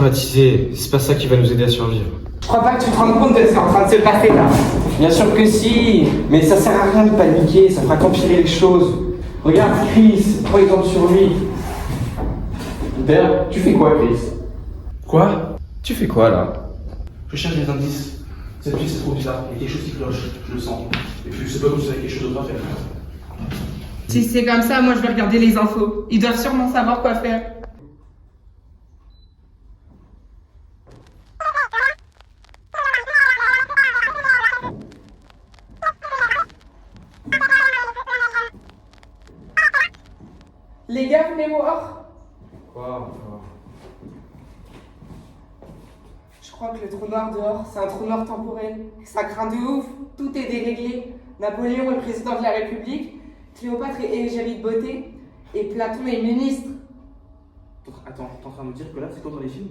traumatisé, c'est pas ça qui va nous aider à survivre. Je crois pas que tu te rendes compte de ce qui est en train de se passer là. Bien sûr que si, mais ça sert à rien de paniquer, ça fera qu'empirer les choses. Regarde Chris, prends exemple sur lui. D'ailleurs, tu fais quoi Chris? Quoi? Tu fais quoi là? Je cherche des indices. Cette pièce est trop bizarre, il y a quelque chose qui cloche, je le sens. Et puis je sais pas si vous avez quelque chose d'autre à faire. Si c'est comme ça, moi je vais regarder les infos. Ils doivent sûrement savoir quoi faire. Les gars, venez voir. Quoi? Je crois que le trou noir dehors, c'est un trou noir temporel. Ça craint de ouf, tout est déréglé. Napoléon est président de la République, Cléopâtre est égérie de beauté, et Platon est ministre. Attends, t'es en train de me dire que là c'est comme dans les films?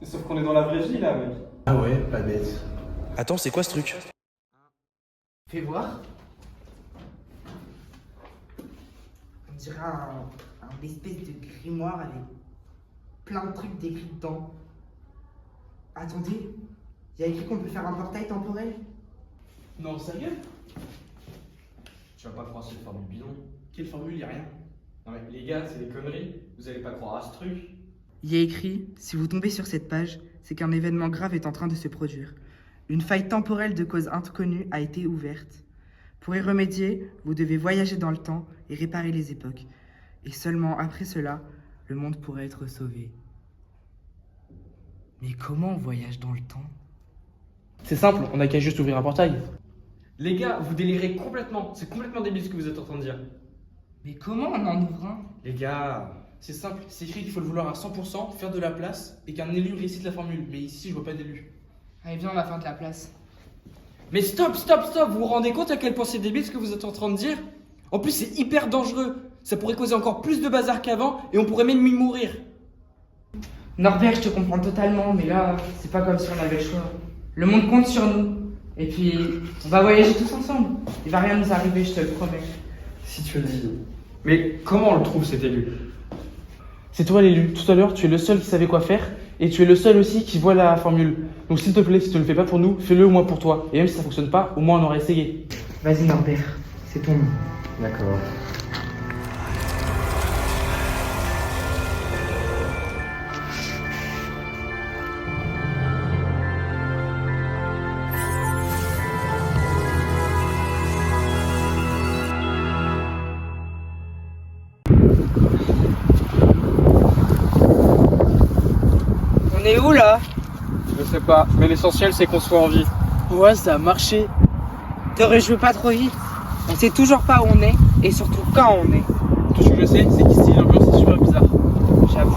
Sauf qu'on est dans la vraie vie là, mec. Ah ouais, pas bête. Attends, c'est quoi ce truc? Fais voir. On dirait un espèce de grimoire avec plein de trucs décrits dedans. Attendez, il y a écrit qu'on peut faire un portail temporel. Non, sérieux? Tu vas pas croire cette formule bidon. Quelle formule? Y'a rien. Non mais les gars, c'est des conneries. Vous allez pas croire à ce truc. Il y a écrit, si vous tombez sur cette page, c'est qu'un événement grave est en train de se produire. Une faille temporelle de cause inconnue a été ouverte. Pour y remédier, vous devez voyager dans le temps et réparer les époques. Et seulement après cela, le monde pourrait être sauvé. Mais comment on voyage dans le temps? C'est simple, on a qu'à juste ouvrir un portail. Les gars, vous délirez complètement. C'est complètement débile ce que vous êtes en train de dire. Mais comment on en ouvre un? Les gars, C'est simple, c'est écrit qu'il faut le vouloir à 100%, faire de la place et qu'un élu récite la formule. Mais ici, je vois pas d'élu. Allez, viens, on va faire de la place. mais stop. Vous vous rendez compte à quel point c'est débile ce que vous êtes en train de dire? En plus, c'est hyper dangereux. Ça pourrait causer encore plus de bazar qu'avant et on pourrait même y mourir. Norbert, je te comprends totalement, mais là, c'est pas comme si on avait le choix. Le monde compte sur nous. Et puis, on va voyager tous ensemble. Il va rien nous arriver, je te le promets. Si tu le dis. Mais comment on le trouve cet élu? C'est toi l'élu. Tout à l'heure, tu es le seul qui savait quoi faire et tu es le seul aussi qui voit la formule. Donc s'il te plaît, si tu ne le fais pas pour nous, fais-le au moins pour toi. Et même si ça fonctionne pas, au moins on aura essayé. Vas-y, Norbert, c'est ton nom. D'accord. On est où là? Je sais pas, mais l'essentiel c'est qu'on soit en vie. Ouais, ça a marché. Te réjouis pas trop vite. On sait toujours pas où on est et surtout quand on est. Tout ce que je sais, c'est qu'ici, l'ambiance est super bizarre. J'avoue.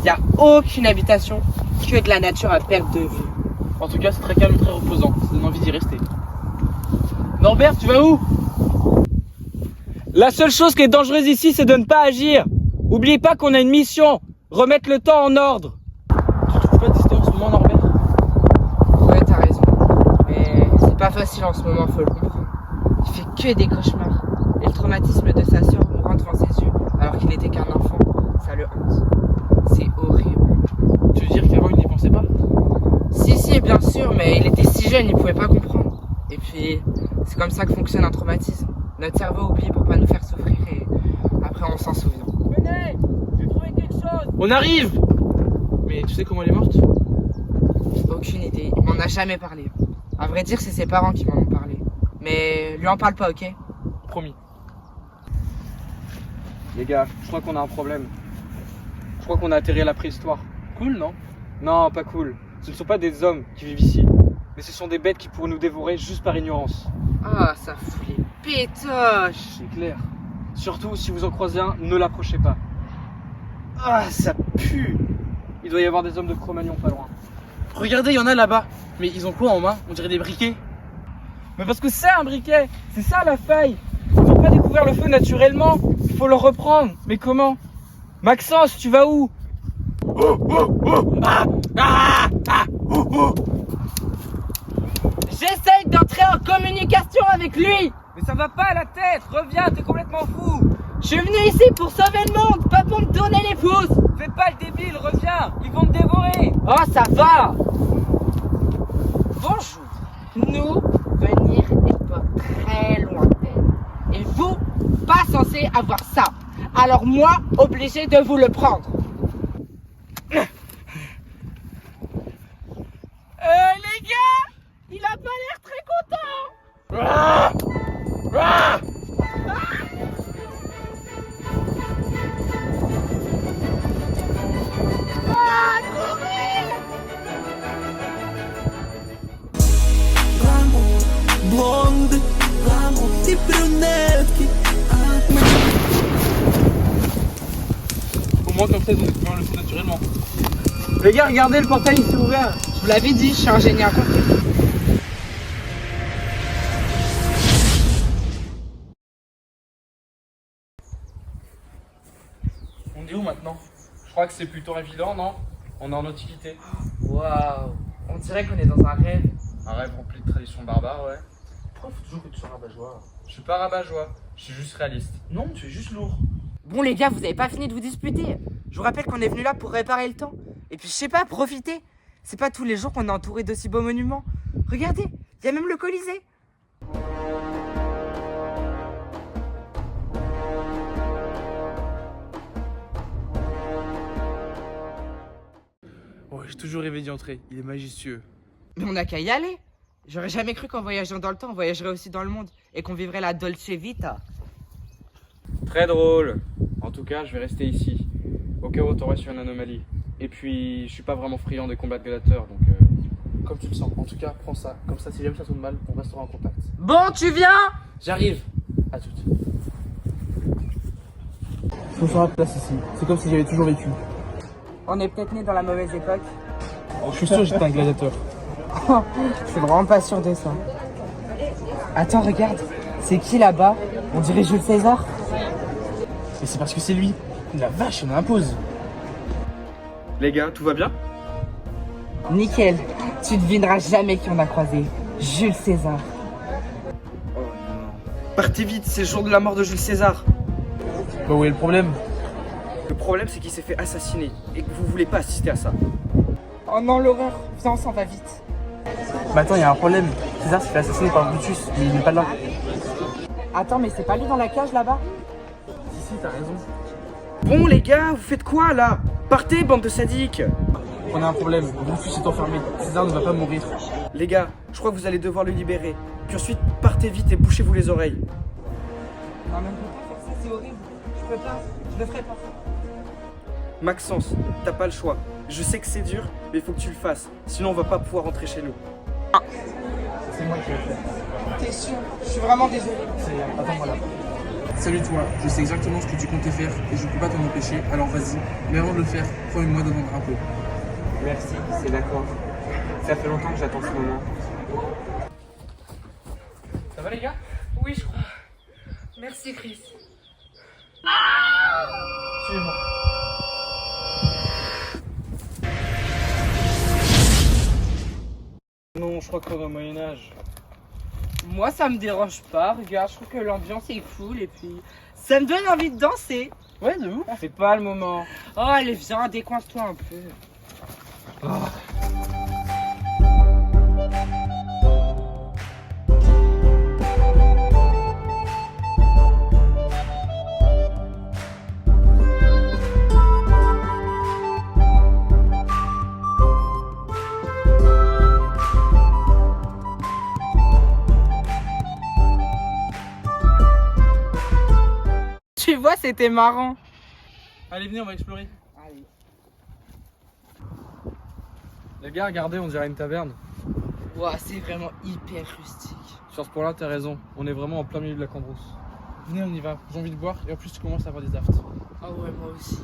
Y a aucune habitation, que de la nature à perte de vue. En tout cas, c'est très calme et très reposant. Ça donne envie d'y rester. Norbert, tu vas où? La seule chose qui est dangereuse ici, c'est de ne pas agir. Oubliez pas qu'on a une mission, remettre le temps en ordre. Tu trouves pas d'histoire en ce moment, Norbert? Ouais, t'as raison. Mais c'est pas facile en ce moment, faut le comprendre. Il fait que des cauchemars. Et le traumatisme de sa sœur mourant devant ses yeux, alors qu'il n'était qu'un enfant, ça le hante. C'est horrible. Tu veux dire qu'avant, il n'y pensait pas? Si, bien sûr, mais il était si jeune, il pouvait pas comprendre. Et puis, c'est comme ça que fonctionne un traumatisme. Notre cerveau oublie pour pas nous faire souffrir et après on s'en souvient. Venez, j'ai trouvé quelque chose. On arrive! Mais tu sais comment elle est morte? Aucune idée, il m'en a jamais parlé. À vrai dire, c'est ses parents qui m'en ont parlé. Mais lui en parle pas, ok? Promis. Les gars, je crois qu'on a un problème. Je crois qu'on a atterri à la préhistoire. Cool, non? Non, pas cool. Ce ne sont pas des hommes qui vivent ici, mais ce sont des bêtes qui pourraient nous dévorer juste par ignorance. Ah, ça fout les pétoches. C'est clair. Surtout si vous en croisez un, ne l'approchez pas. Ah, ça pue. Il doit y avoir des hommes de Cro-Magnon pas loin. Regardez, il y en a là-bas. Mais ils ont quoi en main? On dirait des briquets. Mais parce que c'est un briquet, c'est ça la faille. Ils n'ont pas découvert le feu naturellement, il faut le reprendre. Mais comment? Maxence, tu vas où? J'essaye d'entrer en communication avec lui. Mais ça va pas à la tête, reviens, t'es complètement fou. Je suis venu ici pour sauver le monde, pas pour me donner les pouces. Fais pas le débile, reviens. Ils vont te dévorer. Oh, ça va. Bonjour. Nous, venir époque très lointaine. Et vous, pas censé avoir ça. Alors moi, obligé de vous le prendre. Les gars, il a pas l'air très content. Blonde, i brunetki. Au moins, comme ça, ils ont découvert le feu naturellement. Les gars, regardez, le portail il s'est ouvert. Je vous l'avais dit, je suis ingénieur compris. On est où maintenant? Je crois que c'est plutôt évident, non? On est en Antiquité. Waouh, on dirait qu'on est dans un rêve. Un rêve rempli de traditions barbares, ouais. Pourquoi faut toujours que tu sois rabat-joie? Je suis pas rabat-joie, je suis juste réaliste. Non, tu es juste lourd. Bon les gars, vous avez pas fini de vous disputer. Je vous rappelle qu'on est venu là pour réparer le temps. Et puis je sais pas, profitez. C'est pas tous les jours qu'on est entouré d'aussi beaux monuments. Regardez, il y a même le Colisée. Ouais, j'ai toujours rêvé d'y entrer, il est majestueux. Mais on a qu'à y aller. J'aurais jamais cru qu'en voyageant dans le temps, on voyagerait aussi dans le monde. Et qu'on vivrait la Dolce Vita. Très drôle. En tout cas, je vais rester ici. Au cas où t'aurais sur une anomalie. Et puis, je suis pas vraiment friand des combats de gladiateurs, donc... Comme tu le sens. En tout cas, prends ça. Comme ça, si jamais ça tourne mal, on restera en contact. Bon, tu viens? J'arrive. À toutes. Je me sens à la place ici. C'est comme si j'avais toujours vécu. On est peut-être né dans la mauvaise époque. Je suis sûr que j'étais un gladiateur. Je suis vraiment pas sûr de ça. Attends, regarde. C'est qui là-bas? On dirait Jules César. Et c'est parce que c'est lui. La vache, il m'impose. Les gars, tout va bien? Nickel. Tu devineras jamais qui on a croisé. Jules César. Oh non. Partez vite, c'est le jour de la mort de Jules César. Bah où est le problème? Le problème, c'est qu'il s'est fait assassiner et que vous voulez pas assister à ça. Oh non, l'horreur. Viens, on s'en va vite. Bah attends, il y a un problème. César s'est fait assassiner par Brutus, mais il n'est pas là. Attends, mais c'est pas lui dans la cage là-bas? Si, t'as raison. Bon, les gars, vous faites quoi là? Partez, bande de sadiques! On a un problème. Brutus est enfermé. César ne va pas mourir. Les gars, je crois que vous allez devoir le libérer. Puis ensuite, partez vite et bouchez-vous les oreilles. Non, mais on peut pas faire ça, c'est horrible. Je peux pas, je le ferai pas. Maxence, t'as pas le choix. Je sais que c'est dur, mais il faut que tu le fasses. Sinon, on va pas pouvoir rentrer chez nous. C'est moi qui vais le faire. T'es sûr? Je suis vraiment désolé. Attends-moi là. Salut toi, je sais exactement ce que tu comptais faire et je peux pas t'en empêcher, alors vas-y. Mais avant de le faire, promets-moi d'attendre un peu. Merci, c'est d'accord. Ça fait longtemps que j'attends ce moment. Ça va les gars? Oui, je crois. Merci, Chris. Suivez-moi. Non, je crois qu'on est au Moyen-Âge. Moi, ça me dérange pas. Regarde, je trouve que l'ambiance est cool et puis ça me donne envie de danser. Ouais, de ouf. C'est pas le moment. Oh, allez, viens, décoince-toi un peu. Tu vois, c'était marrant. Allez, venez, on va explorer. Allez. Les gars, regardez, on dirait une taverne. Ouah, c'est vraiment hyper rustique. Sur ce point-là, t'as raison. On est vraiment en plein milieu de la Cambrousse. Venez, on y va. J'ai envie de boire et en plus tu commences à avoir des aftes. Ah ouais, moi aussi.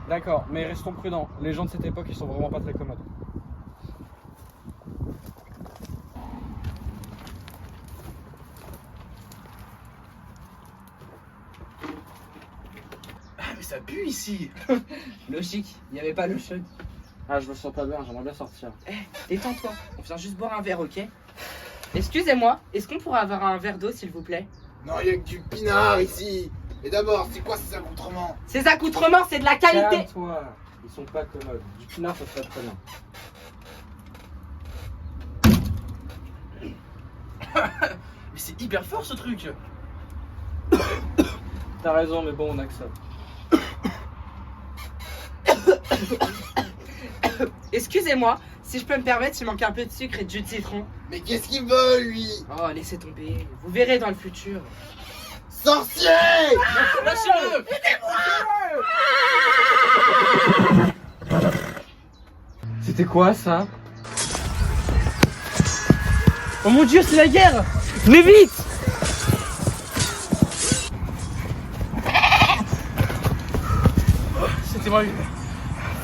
D'accord, mais restons prudents. Les gens de cette époque, ils sont vraiment pas très commodes. Ah mais ça pue ici. Logique, il n'y avait pas le chaude. Ah, je me sens pas bien, j'aimerais bien sortir. Détends-toi, on vient juste boire un verre, ok? Excusez-moi, est-ce qu'on pourrait avoir un verre d'eau, s'il vous plaît? Non, il y a que du pinard ici. Et d'abord, c'est quoi ces accoutrements? Ces accoutrements, c'est de la qualité! Calme-toi. Ils sont pas commodes. Du pinard, ça serait très bien. Mais c'est hyper fort ce truc. T'as raison, mais bon, on a que ça. Excusez-moi, si je peux me permettre, il manque un peu de sucre et de jus de citron. Mais qu'est-ce qu'il veut, lui? Oh, laissez tomber. Vous verrez dans le futur. Sorcier! Lâchez-le. C'était quoi ça? Oh mon dieu, c'est la guerre. Venez vite. C'était moi.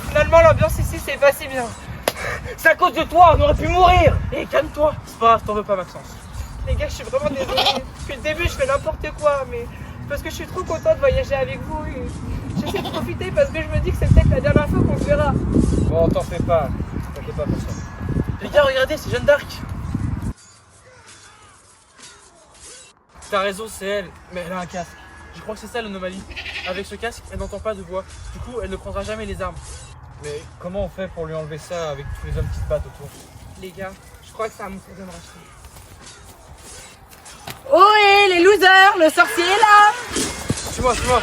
Finalement, l'ambiance ici, c'est pas si bien. C'est à cause de toi, on aurait pu mourir. Et calme-toi. C'est pas grave, t'en veux pas Maxence. Les gars, je suis vraiment désolée. Depuis le début, je fais n'importe quoi, mais parce que je suis trop contente de voyager avec vous et j'essaie de profiter parce que je me dis que c'est peut-être la dernière fois qu'on se verra. Bon, t'en fais pas. T'inquiète pas pour ça. Les gars, regardez, c'est Jeanne d'Arc. T'as raison, c'est elle, mais elle a un casque. Je crois que c'est ça l'anomalie. Avec ce casque, elle n'entend pas de voix. Du coup, elle ne prendra jamais les armes. Mais comment on fait pour lui enlever ça avec tous les hommes qui se battent autour? Les gars, je crois que c'est à mon tour de me racheter. Oh les losers, le sorcier est là! Suis-moi, suis-moi.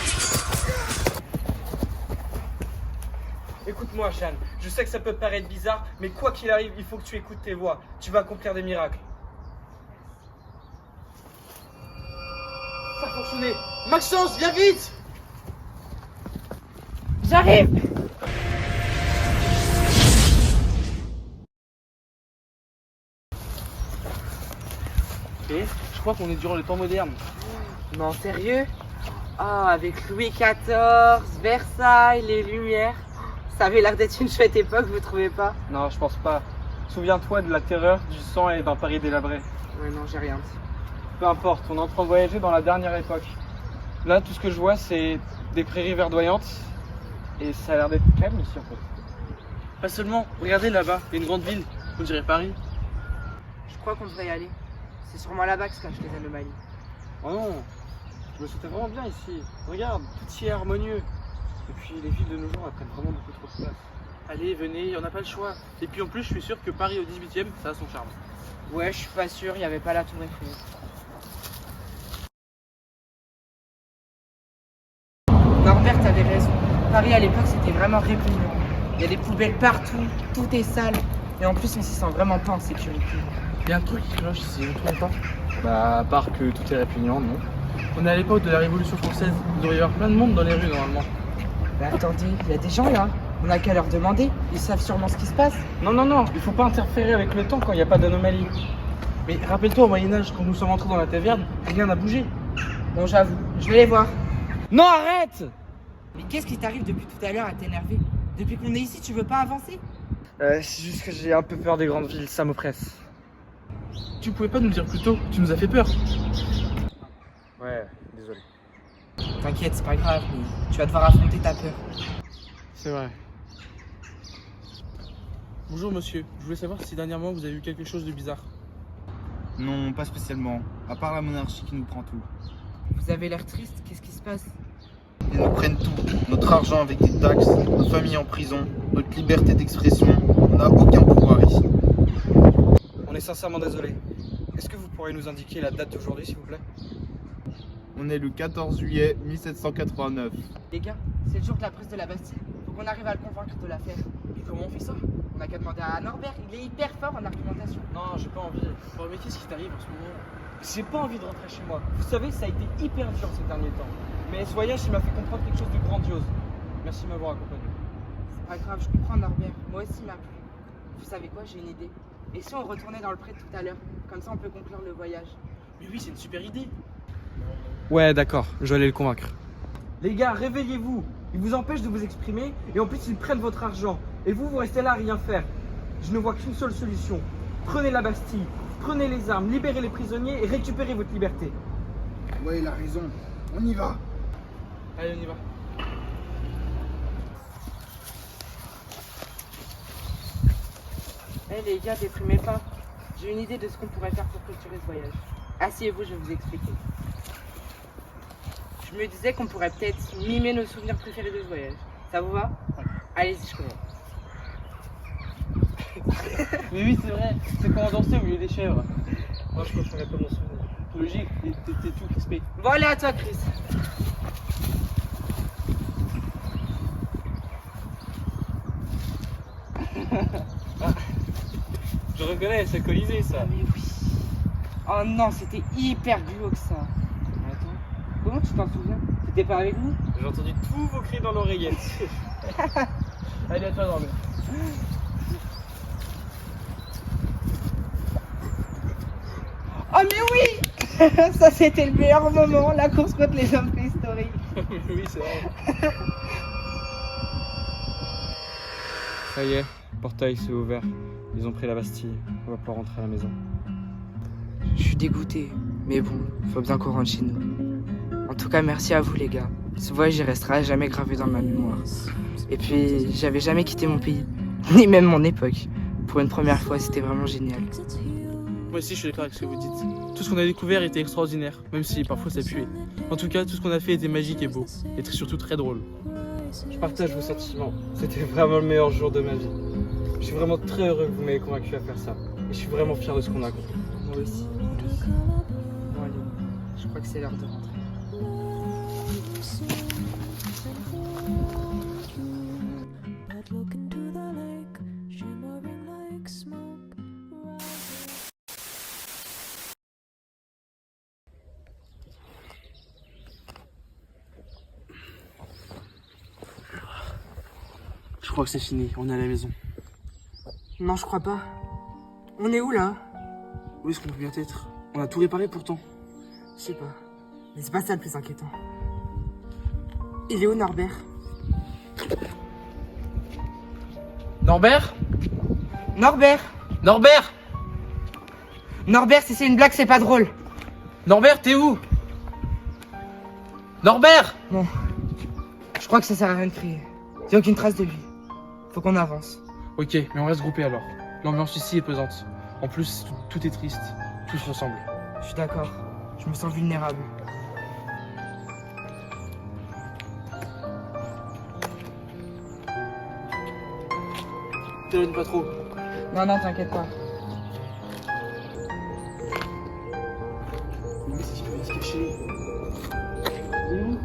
Écoute-moi, Jeanne. Je sais que ça peut paraître bizarre, mais quoi qu'il arrive, il faut que tu écoutes tes voix. Tu vas accomplir des miracles. Ça a fonctionné. Maxence, viens vite. J'arrive! Et je crois qu'on est durant les temps modernes. Non, sérieux? Oh, avec Louis XIV, Versailles, les Lumières. Ça avait l'air d'être une chouette époque, vous trouvez pas? Non, je pense pas. Souviens-toi de la terreur, du sang et d'un Paris délabré. Ouais, non, j'ai rien dit. Peu importe, on est en train de voyager dans la dernière époque. Là, tout ce que je vois, c'est des prairies verdoyantes. Et ça a l'air d'être calme ici, en fait. Pas seulement, regardez là-bas, il y a une grande ville. On dirait Paris. Je crois qu'on devrait y aller. C'est sûrement là-bas que se cachent les anomalies. Oh non, je me sentais vraiment bien ici. Regarde, tout y est harmonieux. Et puis, les villes de nos jours, elles prennent vraiment beaucoup trop de place. Allez, venez, on n'a pas le choix. Et puis en plus, je suis sûr que Paris au 18e, ça a son charme. Ouais, je suis pas sûr, il y avait pas la tour Eiffel. Norbert avait raison. Paris à l'époque, c'était vraiment répugnant. Il y a des poubelles partout, tout est sale. Et en plus, on s'y sent vraiment pas en sécurité. Il y a un truc qui cloche ici, vous trouvez pas? Bah, à part que tout est répugnant, non? On est à l'époque de la Révolution française. Il devrait y avoir plein de monde dans les rues normalement. Mais attendez, il y a des gens là. On n'a qu'à leur demander. Ils savent sûrement ce qui se passe. Non, non, non, il faut pas interférer avec le temps quand il n'y a pas d'anomalie. Mais rappelle-toi au Moyen-Âge, quand nous sommes entrés dans la taverne, rien n'a bougé. Bon, j'avoue, je vais les voir. Non, arrête! Mais qu'est-ce qui t'arrive depuis tout à l'heure à t'énerver? Depuis qu'on est ici, tu veux pas avancer? C'est juste que j'ai un peu peur des grandes villes, ça m'oppresse. Tu pouvais pas nous le dire plus tôt, tu nous as fait peur. Ouais, désolé. T'inquiète, c'est pas grave, mais tu vas devoir affronter ta peur. C'est vrai. Bonjour monsieur, je voulais savoir si dernièrement vous avez vu quelque chose de bizarre. Non, pas spécialement. À part la monarchie qui nous prend tout. Vous avez l'air triste, qu'est-ce qui se passe? Ils nous prennent tout. Notre argent avec des taxes, nos familles en prison, notre liberté d'expression. On n'a aucun pouvoir ici. On est sincèrement désolé. Est-ce que vous pourriez nous indiquer la date d'aujourd'hui, s'il vous plaît? On est le 14 juillet 1789. Les gars, c'est le jour de la prise de la Bastille. Faut qu'on arrive à le convaincre de la faire. Et comment on fait ça? On a qu'à demander à Norbert, il est hyper fort en argumentation. Non, j'ai pas envie. Oh, mais qu'est-ce qui t'arrive en ce moment? J'ai pas envie de rentrer chez moi. Vous savez, ça a été hyper dur ces derniers temps. Mais ce voyage, il m'a fait comprendre quelque chose de grandiose. Merci de m'avoir accompagné. C'est pas grave, je comprends Norbert. Moi aussi, il m'a plu. Vous savez quoi, j'ai une idée. Et si on retournait dans le pré de tout à l'heure? Comme ça, on peut conclure le voyage. Mais oui, c'est une super idée. Ouais, d'accord, je vais aller le convaincre. Les gars, réveillez-vous. Ils vous empêchent de vous exprimer et en plus, ils prennent votre argent. Et vous, vous restez là à rien faire. Je ne vois qu'une seule solution. Prenez la Bastille, prenez les armes, libérez les prisonniers et récupérez votre liberté. Ouais, il a raison. On y va. Allez, on y va. Eh les gars, déprimez pas. J'ai une idée de ce qu'on pourrait faire pour clôturer ce voyage. Asseyez-vous, je vais vous expliquer. Je me disais qu'on pourrait peut-être mimer nos souvenirs préférés de ce voyage. Ça vous va? Allez-y, je commence. Mais oui, c'est vrai, c'est comment danser au milieu des chèvres. Moi, je préférais pas mon souvenir. Logique, t'es tout crispé. Bon, allez, à toi, Chris. Je reconnais, c'est Colisée ça. Mais oui. Oh non, c'était hyper glauque ça. Attends, comment tu t'en souviens? T'étais pas avec nous? J'ai entendu tous vos cris dans l'oreillette. Allez, à toi, Norbert. Oh mais oui. Ça c'était le meilleur moment, la course contre les hommes préhistoriques. Oui, c'est vrai. Ça y est, le portail s'est ouvert. Ils ont pris la Bastille. On va pouvoir rentrer à la maison. Je suis dégoûté, mais bon, faut bien qu'on rentre chez nous. En tout cas, merci à vous les gars. Ce voyage il restera à jamais gravé dans ma mémoire. Et puis, j'avais jamais quitté mon pays, ni même mon époque. Pour une première fois, c'était vraiment génial. Moi aussi, je suis d'accord avec ce que vous dites. Tout ce qu'on a découvert était extraordinaire, même si parfois ça puait. En tout cas, tout ce qu'on a fait était magique et beau, et surtout très drôle. Je partage vos sentiments. C'était vraiment le meilleur jour de ma vie. Je suis vraiment très heureux que vous m'ayez convaincu à faire ça. Et je suis vraiment fier de ce qu'on a accompli. Moi aussi. Bon allez, je crois que c'est l'heure de rentrer. Je crois que c'est fini, on est à la maison. Non, je crois pas. On est où là? Où est-ce qu'on peut bien être? On a tout réparé pourtant. Je sais pas. Mais c'est pas ça le plus inquiétant. Il est où Norbert? Norbert? Norbert! Norbert! Norbert, si c'est une blague, c'est pas drôle. Norbert, t'es où? Norbert! Bon. Je crois que ça sert à rien de crier. Y'a aucune trace de lui. Faut qu'on avance. Ok, mais on reste groupés alors. L'ambiance ici est pesante. En plus, tout est triste. Tout se ressemble. Je suis d'accord. Je me sens vulnérable. T'éloigne pas trop. Non, non, t'inquiète pas. Mais c'est qu'il peut bien se cacher. Il est où?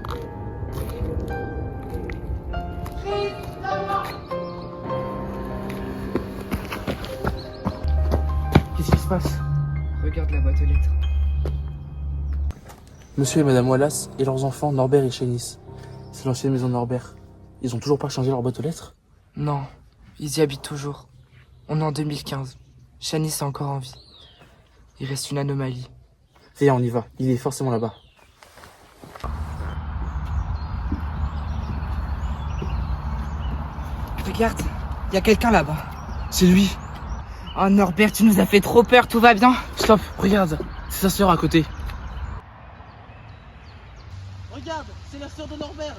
Qu'est-ce qui se passe? Regarde la boîte aux lettres. Monsieur et Madame Wallace et leurs enfants Norbert et Shanice. C'est l'ancienne maison de Norbert. Ils ont toujours pas changé leur boîte aux lettres? Non, ils y habitent toujours. On est en 2015. Shanice est encore en vie. Il reste une anomalie. Viens, on y va. Il est forcément là-bas. Regarde, il y a quelqu'un là-bas. C'est lui. Oh Norbert, tu nous as fait trop peur, tout va bien? Stop, regarde. C'est sa sœur à côté. Regarde, c'est la sœur de Norbert.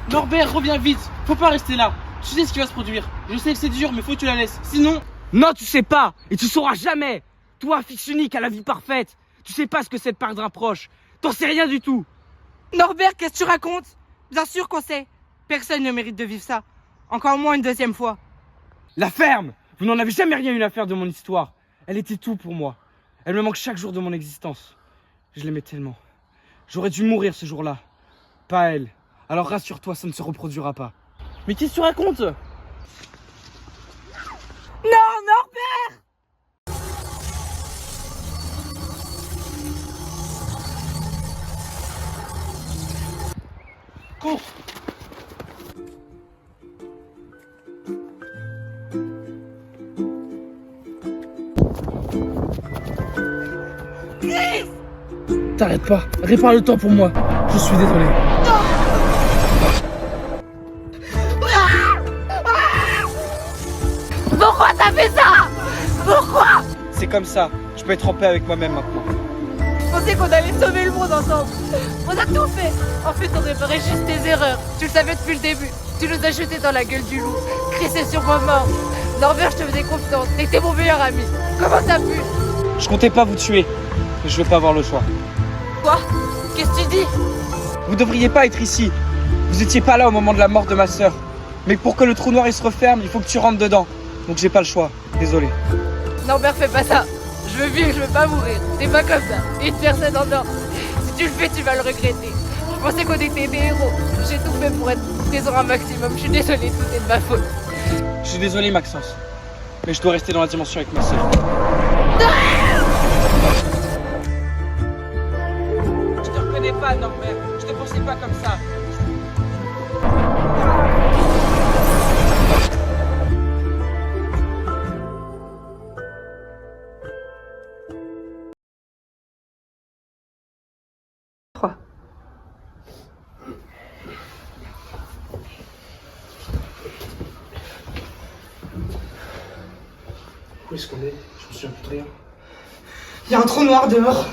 Norbert, reviens vite. Faut pas rester là. Tu sais ce qui va se produire. Je sais que c'est dur, mais faut que tu la laisses. Sinon... Non, tu sais pas, et tu sauras jamais. Toi, fils unique à la vie parfaite, tu sais pas ce que c'est de perdre un proche. T'en sais rien du tout. Norbert, qu'est-ce que tu racontes? Bien sûr qu'on sait. Personne ne mérite de vivre ça. Encore moins une deuxième fois. La ferme. Vous n'en avez jamais rien eu à faire de mon histoire. Elle était tout pour moi. Elle me manque chaque jour de mon existence. Je l'aimais tellement. J'aurais dû mourir ce jour-là. Pas elle. Alors rassure-toi, ça ne se reproduira pas. Mais qu'est-ce que tu racontes? Non, Norbert! Cours! T'arrêtes pas, répare le temps pour moi. Je suis désolé. Pourquoi t'as fait ça? Pourquoi? C'est comme ça. Je peux être en paix avec moi-même maintenant. Je pensais qu'on allait sauver le monde ensemble. On a tout fait. En fait, on réparait juste tes erreurs. Tu le savais depuis le début. Tu nous as jetés dans la gueule du loup. Crissé sur moi mort. Norbert, je te faisais confiance. T'étais mon meilleur ami. Comment t'as pu? Je comptais pas vous tuer. Mais je veux pas avoir le choix. Quoi? Qu'est-ce que tu dis? Vous devriez pas être ici. Vous étiez pas là au moment de la mort de ma sœur. Mais pour que le trou noir il se referme, il faut que tu rentres dedans. Donc j'ai pas le choix. Désolé. Non, père, fais pas ça. Je veux vivre, je veux pas mourir. T'es pas comme ça. Une personne en or. Si tu le fais, tu vas le regretter. Je pensais qu'on était des héros. J'ai tout fait pour être présent un maximum. Je suis désolée, tout est de ma faute. Je suis désolé, Maxence. Mais je dois rester dans la dimension avec ma sœur. Je te reconnais pas, Norbert. Je te pensais pas comme ça. Où est-ce qu'on est? Je me souviens plus de rien. Il y a un trou noir dehors.